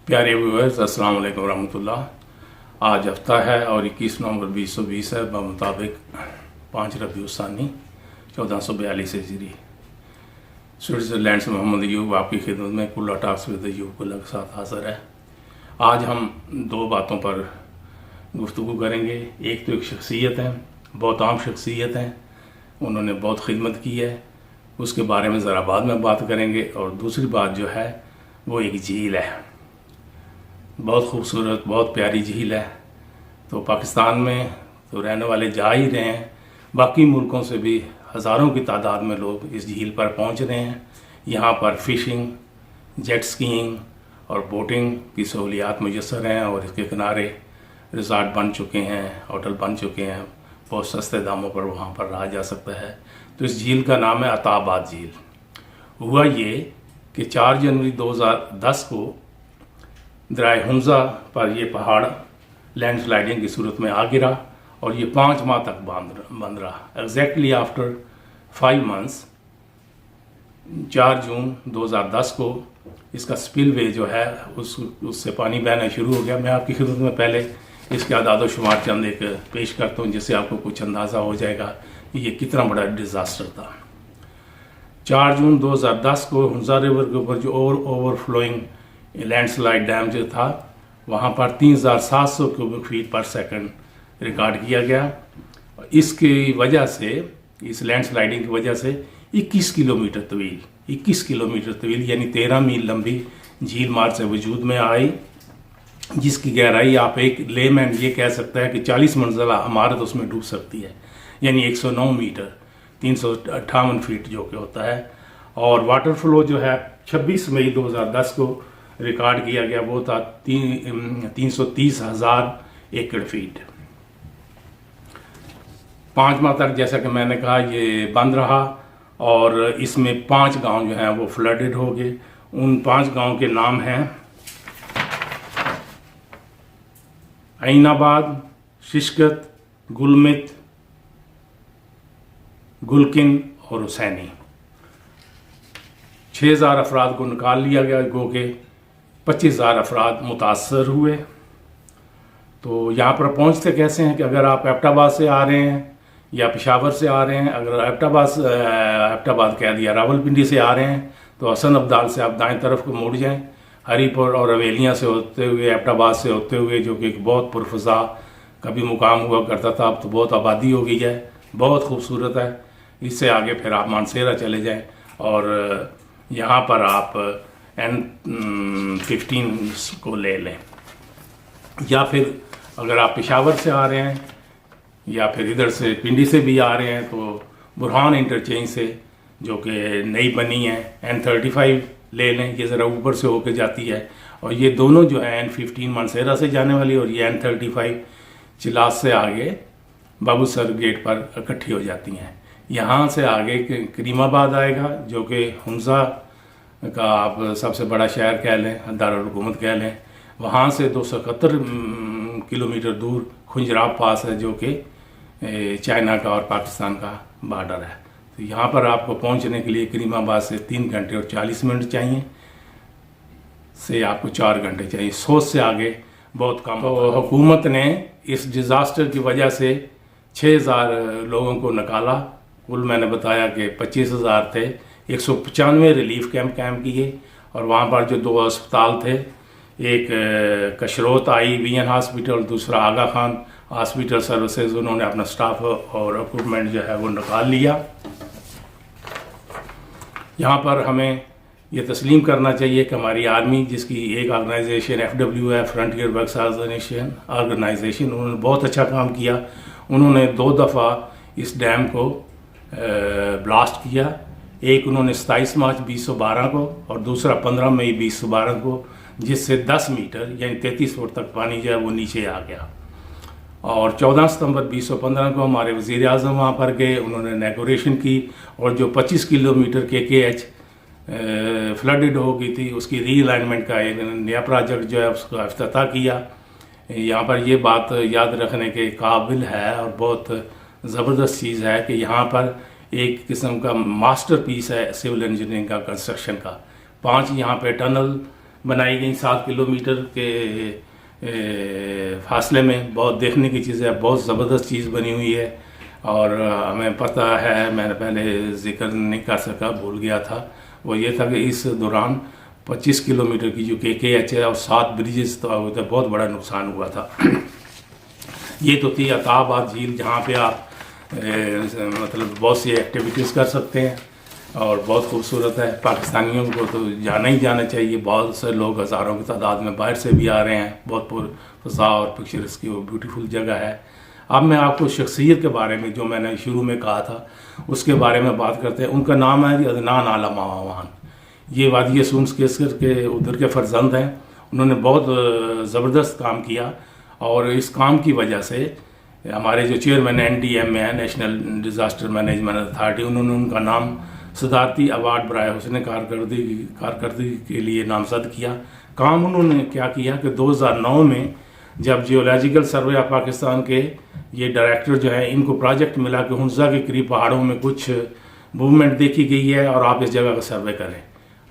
प्यारे व्यूअर्स, अस्सलाम वालेकुम रहमतुल्लाह। आज हफ्ता है और 21 नवंबर 2020 है मुताबिक 5 रबीउल सानी 1442 हिजरी। स्विट्ज़रलैंड से मोहम्मद अयूब आपकी खिदमत में कुल्ला टॉक्स विद अयूब कुल्ला के साथ हाज़िर है। आज हम दो बातों पर गुफ्तगू करेंगे। एक तो एक शख्सियत है, बहुत आम शख्सियत है, उन्होंने बहुत खिदमत की है, उसके बारे में ज़रा बाद में बात करेंगे। और दूसरी बात जो है वो एक झील है, बहुत खूबसूरत, बहुत प्यारी झील है। तो पाकिस्तान में तो रहने वाले जा ही रहे हैं, बाकी मुल्कों से भी हज़ारों की तादाद में लोग इस झील पर पहुंच रहे हैं। यहाँ पर फ़िशिंग, जेट स्कीइंग और बोटिंग की सहूलियात मुयस्सर हैं और इसके किनारे रिज़ॉर्ट बन चुके हैं, होटल बन चुके हैं। बहुत सस्ते दामों पर वहाँ पर रहा जा सकता है। तो इस झील का नाम है अताबाद झील। हुआ ये कि 4 जनवरी 2010 को दरिया हमजा पर यह पहाड़ लैंडस्लाइडिंग की सूरत में आ गिरा और ये 5 माह तक बंद रहा। एग्जैक्टली आफ्टर 5 मंथ्स 4 जून 2010 को इसका स्पिलवे जो है उससे पानी बहना शुरू हो गया। मैं आपकी खिदमत में पहले इसके आदाद शुमार चंद एक पेश करता हूँ, जिससे आपको कुछ अंदाज़ा हो जाएगा कि ये कितना बड़ा डिज़ास्टर था। 4 जून 2010 को हमजा रिवर के ऊपर जो ओवरफ्लोइंग लैंडस्लाइड डैम जो था, वहाँ पर 3700 क्यूबिक फीट पर सेकंड रिकॉर्ड किया गया। इसकी वजह से, इस लैंडस्लाइडिंग की वजह से 21 किलोमीटर तवील यानी 13 मील लंबी झील मार्च से वजूद में आई, जिसकी गहराई आप एक लेमैन ये कह सकता है कि 40 मंजिला इमारत उसमें डूब सकती है, यानी 109 मीटर 358 फीट जो कि होता है। और वाटर फ्लो जो है 26 मई 2010 को रिकॉर्ड किया गया, वो था 330,000 एकड़ फीट। 5 माह तक, जैसा कि मैंने कहा, ये बंद रहा और इसमें 5 गांव जो हैं वो फ्लडेड हो गए। उन 5 गांव के नाम हैं ऐनाबाद, शिशकत, गुलमित, गुलकिन और हुसैनी। 6,000 अफराद को निकाल लिया गया, गो के 25,000 अफराद मुतासर हुए। तो यहाँ पर पहुँचते कैसे हैं कि अगर आप एबटाबाद से आ रहे हैं या पेशावर से आ रहे हैं, अगर एबटाबाद कह दिया, रावलपिंडी से आ रहे हैं तो हसन अब्दाल से आप दाएं तरफ को मुड़ जाएं। हरीपुर और रवेलियाँ से होते हुए, एबटाबाद से होते हुए, जो कि एक बहुत पुरफज़ा कभी मुकाम हुआ करता था, अब तो बहुत आबादी हो गई है, बहुत खूबसूरत है। इससे आगे फिर आप मानसेरा चले जाएं और यहाँ पर आप N15 को ले लें। या फिर अगर आप पेशावर से आ रहे हैं या फिर इधर से पिंडी से भी आ रहे हैं तो बुरहान इंटरचेंज से, जो कि नई बनी है, N35 ले लें। ये ज़रा ऊपर से होकर जाती है और ये दोनों जो है N15 मानसेरा से जाने वाली और ये N35 चिलास से आगे बाबू सर गेट पर इकट्ठी हो जाती हैं। यहाँ से आगे करीमाबाद आएगा, जो कि हमजा का आप सबसे बड़ा शहर कह लें, दारुल हुकूमत कह लें। वहाँ से 271 किलोमीटर दूर खुंजराब पास है, जो कि चाइना का और पाकिस्तान का बॉर्डर है। तो यहाँ पर आपको पहुँचने के लिए करीमाबाद से 3 घंटे और 40 मिनट चाहिए, से आपको 4 घंटे चाहिए। सोच से आगे बहुत कम। तो हुकूमत ने इस डिज़ास्टर की वजह से 6,000 लोगों को निकाला। कुल मैंने बताया कि 25,000 थे। 195 रिलीफ कैंप किए और वहाँ पर जो 2 अस्पताल थे, एक कशरोत IVN हॉस्पिटल, दूसरा आगा खान हॉस्पिटल सर्विसेज, उन्होंने अपना स्टाफ और इक्विपमेंट जो है वो निकाल लिया। यहाँ पर हमें ये तस्लीम करना चाहिए कि हमारी आर्मी, जिसकी एक organization FWF frontier works organization, उन्होंने बहुत अच्छा काम किया। उन्होंने 2 दफ़ा इस डैम को ब्लास्ट किया। एक उन्होंने 27 मार्च 2012 को और दूसरा 15 मई 2012 को, जिससे 10 मीटर यानी 33 फुट तक पानी जो है वो नीचे आ गया। और 14 सितंबर 2015 को हमारे वज़ीर आज़म वहाँ पर गए, उन्होंने इनॉग्रेशन की और जो 25 किलोमीटर KKH फ्लडेड हो गई थी, उसकी रीअलाइनमेंट का एक नया प्रोजेक्ट जो है उसका इफ्तिताह किया। यहाँ पर ये बात याद रखने के काबिल है और बहुत ज़बरदस्त चीज़ है कि यहाँ पर एक किस्म का मास्टरपीस है सिविल इंजीनियरिंग का, कंस्ट्रक्शन का। 5 यहाँ पे टनल بنائی گئی 7 کلومیٹر کے فاصلے میں. بہت دیکھنے کی چیز ہے, بہت زبردست چیز بنی ہوئی ہے. اور ہمیں پتہ ہے, میں نے پہلے ذکر نہیں کر سکا, بھول گیا تھا, وہ یہ تھا کہ اس دوران 25 کلومیٹر کی جو KKH ہے اور 7 بریجز تو بہت بڑا نقصان ہوا تھا. یہ تو تھی عطا آباد جھیل, جہاں پہ آپ مطلب بہت سی ایکٹیویٹیز کر سکتے ہیں اور بہت خوبصورت ہے. پاکستانیوں کو تو جانا ہی جانا چاہیے. بہت سے لوگ ہزاروں کی تعداد میں باہر سے بھی آ رہے ہیں. بہت پر فضا اور پکچرس کی وہ بیوٹیفل جگہ ہے. اب میں آپ کو شخصیت کے بارے میں, جو میں نے شروع میں کہا تھا, اس کے بارے میں بات کرتے ہیں. ان کا نام ہے عدنان عالم آوان. یہ وادی سونس کیسر کے ادھر کے فرزند ہیں. انہوں نے بہت زبردست کام کیا, اور اس کام کی وجہ سے ہمارے جو چیئرمین NDM ہیں, نیشنل ڈیزاسٹر مینجمنٹ اتھارٹی, انہوں نے ان کا نام صدارتی ایوارڈ برائے حسن کارکردگی کے لیے نامزد کیا. کام انہوں نے کیا کیا کہ 2009 میں جب جیولوجیکل سروے آف پاکستان کے یہ ڈائریکٹر جو ہیں, ان کو پروجیکٹ ملا کہ ہنزا کے قریب پہاڑوں میں کچھ موومنٹ دیکھی گئی ہے اور آپ اس جگہ کا سروے کریں.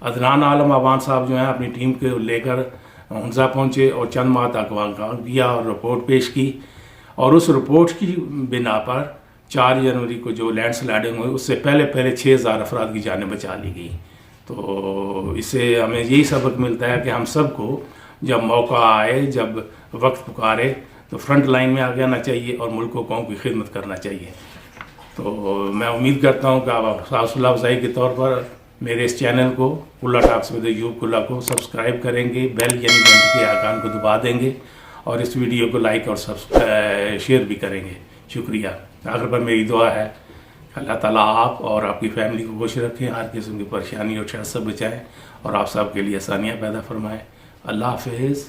عدنان عالم آوان صاحب جو ہیں اپنی ٹیم کو لے کر ہنزا پہنچے اور چند ماہ تک وہاں کیا اور رپورٹ پیش کی. اور اس رپورٹ کی بنا پر 4 جنوری کو جو لینڈ سلائڈنگ ہوئی, اس سے پہلے 6000 افراد کی جانیں بچا لی گئی. تو اس سے ہمیں یہی سبق ملتا ہے کہ ہم سب کو جب موقع آئے, جب وقت پکارے, تو فرنٹ لائن میں آگے آنا چاہیے اور ملک و قوم کی خدمت کرنا چاہیے. تو میں امید کرتا ہوں کہ آپ حوصلہ افزائی کے طور پر میرے اس چینل کو کلا ٹاکس ود ایوب کلا کو سبسکرائب کریں گے, بیل یعنی گھنٹی کے آئیکن کو دبا دیں گے, اور اس ویڈیو کو لائک اور شیئر بھی کریں گے. شکریہ. آخر پر میری دعا ہے اللہ تعالیٰ آپ اور آپ کی فیملی کو خوش رکھیں, ہر قسم کی پریشانی اور شر سے بچائیں, اور آپ سب کے لیے آسانیاں پیدا فرمائیں. اللہ حافظ.